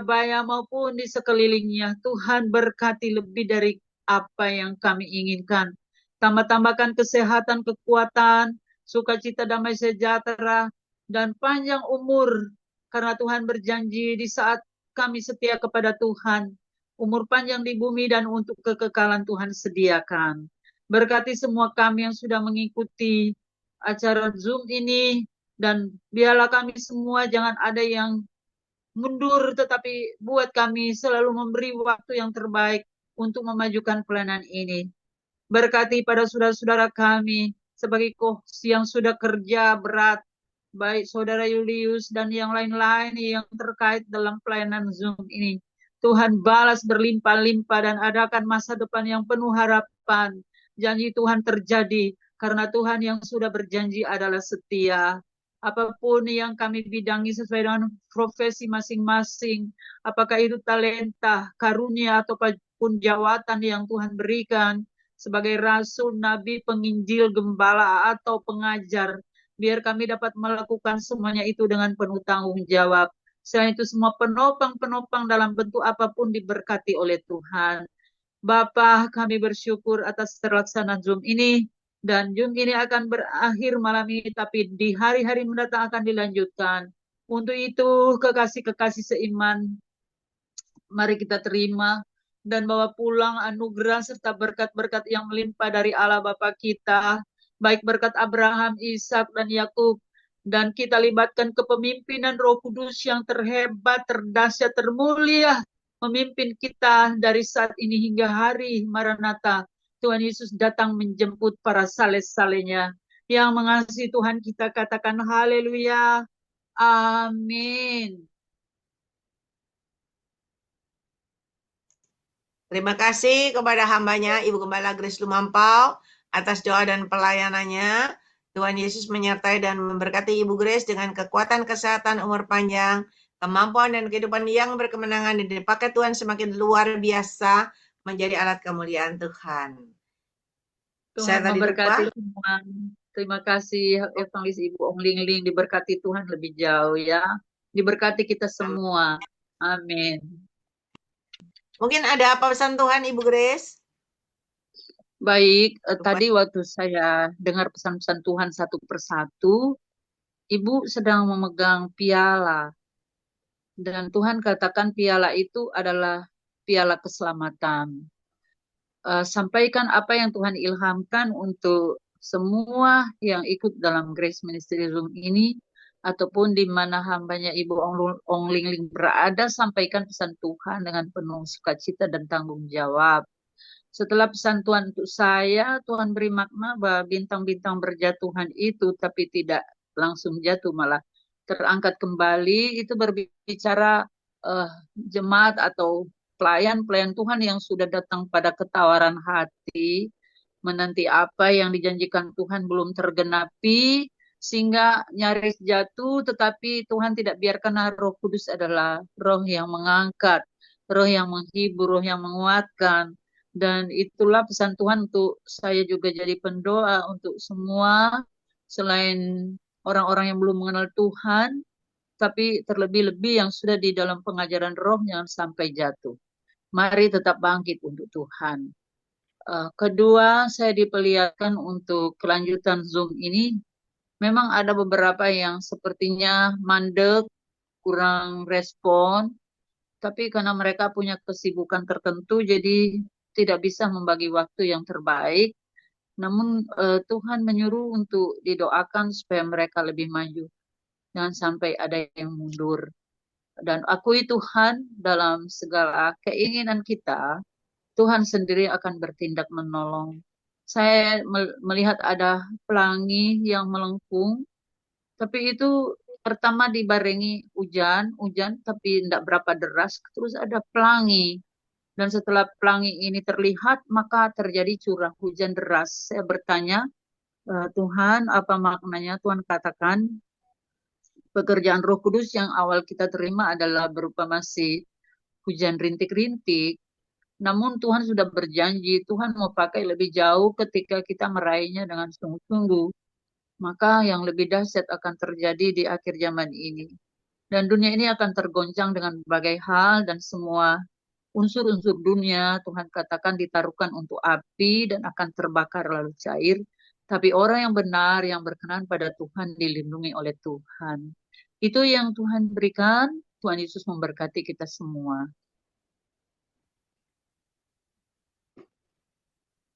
Surabaya maupun di sekelilingnya. Tuhan berkati lebih dari apa yang kami inginkan. Tambah-tambahkan kesehatan, kekuatan, sukacita, damai sejahtera, dan panjang umur. Karena Tuhan berjanji di saat kami setia kepada Tuhan, umur panjang di bumi dan untuk kekekalan Tuhan sediakan. Berkati semua kami yang sudah mengikuti acara Zoom ini, dan biarlah kami semua jangan ada yang mundur, tetapi buat kami selalu memberi waktu yang terbaik untuk memajukan pelayanan ini. Berkati pada saudara-saudara kami sebagai kohs yang sudah kerja berat, baik saudara Julius dan yang lain-lain yang terkait dalam pelayanan Zoom ini. Tuhan balas berlimpah-limpah dan adakan masa depan yang penuh harapan. Janji Tuhan terjadi karena Tuhan yang sudah berjanji adalah setia. Apapun yang kami bidangi sesuai dengan profesi masing-masing, apakah itu talenta, karunia, ataupun jawatan yang Tuhan berikan sebagai rasul, nabi, penginjil, gembala, atau pengajar, biar kami dapat melakukan semuanya itu dengan penuh tanggung jawab. Selain itu semua penopang-penopang dalam bentuk apapun diberkati oleh Tuhan. Bapa, kami bersyukur atas terlaksanaan Zoom ini, dan Zoom ini akan berakhir malam ini, tapi di hari-hari mendatang akan dilanjutkan. Untuk itu, kekasih-kekasih seiman, mari kita terima dan bawa pulang anugerah serta berkat-berkat yang melimpah dari Allah Bapa kita, baik berkat Abraham, Ishak, dan Yakub, dan kita libatkan kepemimpinan Roh Kudus yang terhebat, terdahsyat, termulia, memimpin kita dari saat ini hingga hari Maranatha. Tuhan Yesus datang menjemput para sales-salenya. Yang mengasihi Tuhan kita katakan haleluya. Amin. Terima kasih kepada hambanya Ibu Gembala Grace Lumampau atas doa dan pelayanannya. Tuhan Yesus menyertai dan memberkati Ibu Grace dengan kekuatan, kesehatan, umur panjang, kemampuan dan kehidupan yang berkemenangan, dan dipakai Tuhan semakin luar biasa menjadi alat kemuliaan Tuhan. Tuhan Saya tadi memberkati lupa. semua. Terima kasih Evangelis Ibu Ong Ling Ling, diberkati Tuhan lebih jauh ya. Diberkati kita semua. Amin. Mungkin ada apa pesan Tuhan Ibu Grace? Baik, tadi waktu saya dengar pesan-pesan Tuhan satu persatu, Ibu sedang memegang piala. Dan Tuhan katakan piala itu adalah piala keselamatan. Sampaikan apa yang Tuhan ilhamkan untuk semua yang ikut dalam Grace Ministry Room ini, ataupun di mana hambanya Ibu Ong Ling Ling berada, sampaikan pesan Tuhan dengan penuh sukacita dan tanggung jawab. Setelah pesan Tuhan untuk saya, Tuhan beri makna bahwa bintang-bintang berjatuhan itu tapi tidak langsung jatuh, malah terangkat kembali. Itu berbicara jemaat atau pelayan-pelayan Tuhan yang sudah datang pada ketawaran hati, menanti apa yang dijanjikan Tuhan belum tergenapi, sehingga nyaris jatuh, tetapi Tuhan tidak biarkan. Roh Kudus adalah roh yang mengangkat, roh yang menghibur, roh yang menguatkan. Dan itulah pesan Tuhan untuk saya juga jadi pendoa untuk semua, selain orang-orang yang belum mengenal Tuhan, tapi terlebih-lebih yang sudah di dalam pengajaran roh, jangan sampai jatuh. Mari tetap bangkit untuk Tuhan. Kedua, saya diperlihatkan untuk kelanjutan Zoom ini, memang ada beberapa yang sepertinya mandek, kurang respon, tapi karena mereka punya kesibukan tertentu, jadi tidak bisa membagi waktu yang terbaik. Namun Tuhan menyuruh untuk didoakan supaya mereka lebih maju. Jangan sampai ada yang mundur. Dan akui Tuhan dalam segala keinginan kita, Tuhan sendiri akan bertindak menolong. Saya melihat ada pelangi yang melengkung, tapi itu pertama dibarengi hujan, tapi tidak berapa deras, terus ada pelangi. Dan setelah pelangi ini terlihat, maka terjadi curah hujan deras. Saya bertanya, Tuhan, apa maknanya? Tuhan katakan, pekerjaan Roh Kudus yang awal kita terima adalah berupa masih hujan rintik-rintik. Namun Tuhan sudah berjanji, Tuhan mau pakai lebih jauh ketika kita meraihnya dengan sungguh-sungguh. Maka yang lebih dahsyat akan terjadi di akhir zaman ini. Dan dunia ini akan tergoncang dengan berbagai hal dan semua unsur-unsur dunia Tuhan katakan ditaruhkan untuk api dan akan terbakar lalu cair. Tapi orang yang benar, yang berkenan pada Tuhan dilindungi oleh Tuhan. Itu yang Tuhan berikan. Tuhan Yesus memberkati kita semua.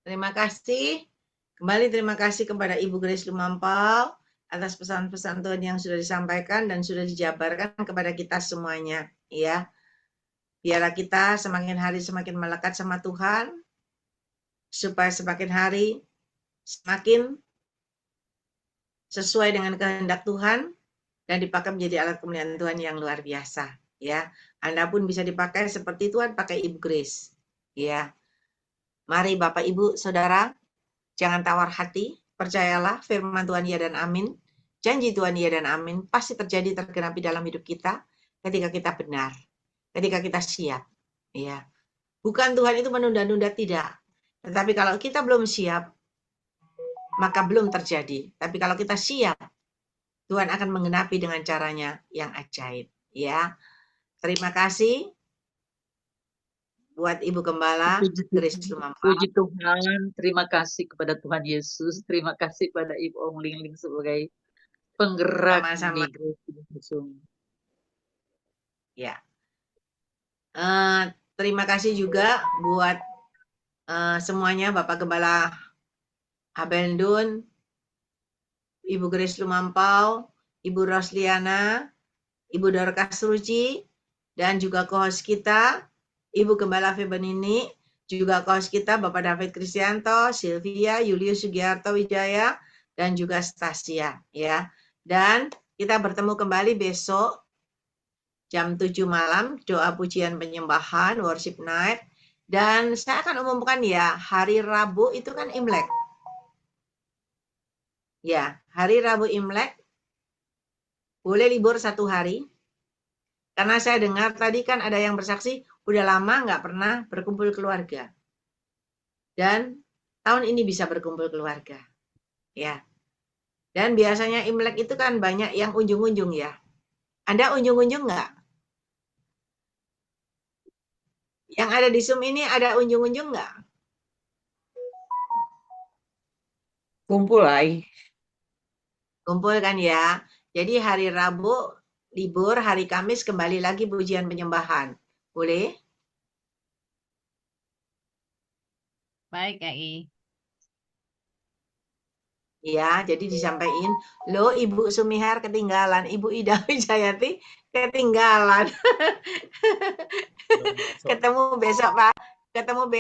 Terima kasih. Kembali terima kasih kepada Ibu Grace Lumampau atas pesan-pesan Tuhan yang sudah disampaikan dan sudah dijabarkan kepada kita semuanya. Ya, biarlah kita semakin hari semakin melekat sama Tuhan, supaya semakin hari semakin sesuai dengan kehendak Tuhan dan dipakai menjadi alat kemuliaan Tuhan yang luar biasa. Ya, Anda pun bisa dipakai seperti Tuhan pakai Ibu Grace. Ya, mari Bapak Ibu Saudara, jangan tawar hati, percayalah firman Tuhan ya dan amin. Janji Tuhan ya dan amin pasti terjadi tergenapi dalam hidup kita ketika kita benar, ketika kita siap. Ya, bukan Tuhan itu menunda-nunda, tidak. Tetapi kalau kita belum siap, maka belum terjadi. Tapi kalau kita siap, Tuhan akan menggenapi dengan caranya yang ajaib. Ya, terima kasih buat Ibu Gembala Grace Lumampau. Puji Tuhan, terima kasih kepada Tuhan Yesus, terima kasih pada Ibu Ong Ling Ling sebagai penggerak Sama-sama. di Grace. Ya. Terima kasih juga buat semuanya, Bapak Gembala Abendun, Ibu Grace Lumampau, Ibu Rosliana, Ibu Dorcas Ruci, dan juga co-host kita, Ibu Gembala Febenini, juga co-host kita Bapak David Kristianto, Sylvia, Julius Sugiarto Wijaya, dan juga Stasia. Ya. Dan kita bertemu kembali besok jam 7 malam, doa pujian penyembahan, worship night. Dan saya akan umumkan ya, hari Rabu itu kan Imlek. Ya, hari Rabu Imlek, boleh libur 1 hari. Karena saya dengar tadi kan ada yang bersaksi, udah lama nggak pernah berkumpul keluarga. Dan tahun ini bisa berkumpul keluarga. Ya. Dan biasanya Imlek itu kan banyak yang unjung-unjung ya. Anda unjung-unjung nggak? Yang ada di Zoom ini ada unjung-unjung nggak? Kumpul lah. Kumpul kan ya. Jadi hari Rabu libur, hari Kamis kembali lagi pujian penyembahan. Boleh? Baik, Ai. Ya, jadi disampaikan, loh Ibu Sumihar ketinggalan, Ibu Ida Wijayati ketinggalan. Ketemu besok Pak, ketemu besok.